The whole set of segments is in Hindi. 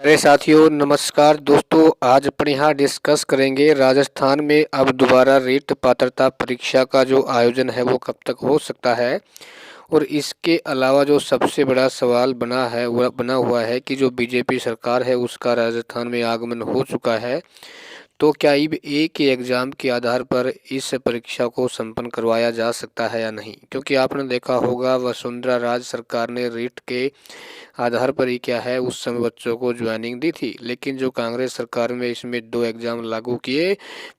अरे साथियों नमस्कार दोस्तों, आज अपन यहाँ डिस्कस करेंगे राजस्थान में अब दोबारा रीट पात्रता परीक्षा का जो आयोजन है वो कब तक हो सकता है। और इसके अलावा जो सबसे बड़ा सवाल बना हुआ है कि जो बीजेपी सरकार है उसका राजस्थान में आगमन हो चुका है, तो क्या अब एक ही एग्ज़ाम के आधार पर इस परीक्षा को संपन्न करवाया जा सकता है या नहीं। क्योंकि आपने देखा होगा वसुंधरा राज सरकार ने रीट के आधार पर ही क्या है उस समय बच्चों को ज्वाइनिंग दी थी, लेकिन जो कांग्रेस सरकार में इसमें 2 एग्ज़ाम लागू किए,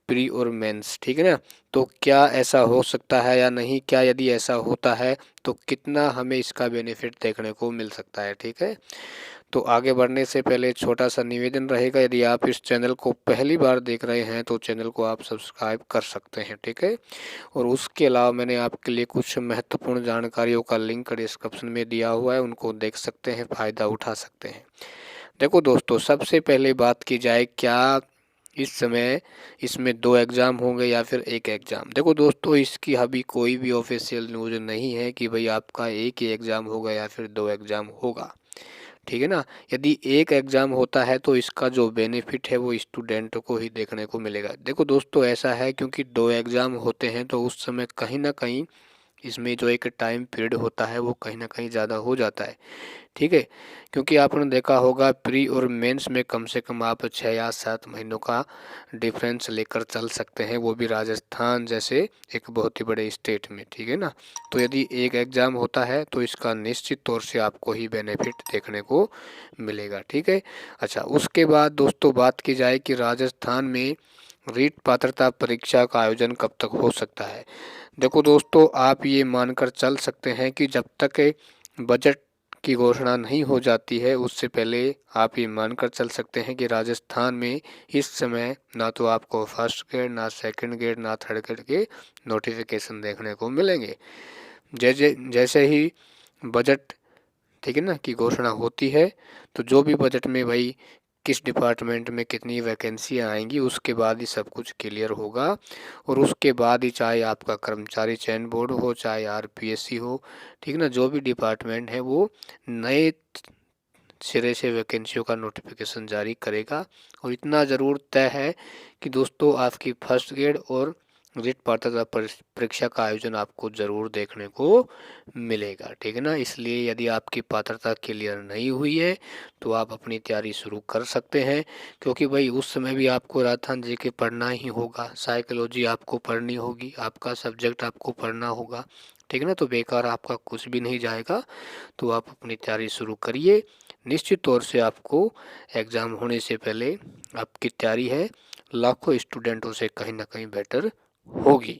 प्री और मेंस, ठीक है ना। तो क्या ऐसा हो सकता है या नहीं, क्या यदि ऐसा होता है तो कितना हमें इसका बेनिफिट देखने को मिल सकता है, ठीक है। तो आगे बढ़ने से पहले छोटा सा निवेदन रहेगा, यदि आप इस चैनल को पहली बार देख रहे हैं तो चैनल को आप सब्सक्राइब कर सकते हैं, ठीक है। और उसके अलावा मैंने आपके लिए कुछ महत्वपूर्ण जानकारियों का लिंक डिस्क्रिप्शन में दिया हुआ है, उनको देख सकते हैं, फ़ायदा उठा सकते हैं। देखो दोस्तों, सबसे पहले बात की जाए क्या इस समय इसमें 2 एग्ज़ाम होंगे या फिर 1 एग्ज़ाम। देखो दोस्तों, इसकी अभी कोई भी ऑफिशियल न्यूज़ नहीं है कि भाई आपका एक ही एग्ज़ाम होगा या फिर 2 एग्ज़ाम होगा, ठीक है ना। यदि एक एग्ज़ाम होता है तो इसका जो बेनिफिट है वो स्टूडेंट को ही देखने को मिलेगा। देखो दोस्तों, ऐसा है क्योंकि 2 एग्ज़ाम होते हैं तो उस समय कहीं न कहीं इसमें जो एक टाइम पीरियड होता है वो कहीं न कहीं ज़्यादा हो जाता है, ठीक है। क्योंकि आपने देखा होगा प्री और मेंस में कम से कम आप 6 या 7 महीनों का डिफरेंस लेकर चल सकते हैं, वो भी राजस्थान जैसे एक बहुत ही बड़े स्टेट में, ठीक है ना। तो यदि एक एग्ज़ाम होता है तो इसका निश्चित तौर से आपको ही बेनिफिट देखने को मिलेगा, ठीक है। अच्छा, उसके बाद दोस्तों बात की जाए कि राजस्थान में रीट पात्रता परीक्षा का आयोजन कब तक हो सकता है। देखो दोस्तों, आप ये मानकर चल सकते हैं कि जब तक बजट की घोषणा नहीं हो जाती है उससे पहले आप ये मानकर चल सकते हैं कि राजस्थान में इस समय ना तो आपको फर्स्ट ग्रेड, ना सेकंड ग्रेड, ना थर्ड ग्रेड के नोटिफिकेशन देखने को मिलेंगे। जैसे जैसे ही बजट, ठीक है ना, की घोषणा होती है तो जो भी बजट में भाई किस डिपार्टमेंट में कितनी वैकेंसियाँ आएंगी उसके बाद ही सब कुछ क्लियर होगा। और उसके बाद ही चाहे आपका कर्मचारी चयन बोर्ड हो, चाहे आरपीएससी हो, ठीक ना, जो भी डिपार्टमेंट है वो नए सिरे से वैकेंसियों का नोटिफिकेशन जारी करेगा। और इतना ज़रूर तय है कि दोस्तों आपकी फर्स्ट ग्रेड और रीट पात्रता परीक्षा का आयोजन आपको ज़रूर देखने को मिलेगा, ठीक है ना। इसलिए यदि आपकी पात्रता क्लियर नहीं हुई है तो आप अपनी तैयारी शुरू कर सकते हैं, क्योंकि भाई उस समय भी आपको राजस्थान जीके पढ़ना ही होगा, साइकोलॉजी आपको पढ़नी होगी, आपका सब्जेक्ट आपको पढ़ना होगा, ठीक है ना। तो बेकार आपका कुछ भी नहीं जाएगा। तो आप अपनी तैयारी शुरू करिए, निश्चित तौर से आपको एग्ज़ाम होने से पहले आपकी तैयारी है लाखों स्टूडेंटों से कहीं ना कहीं बेटर होगी।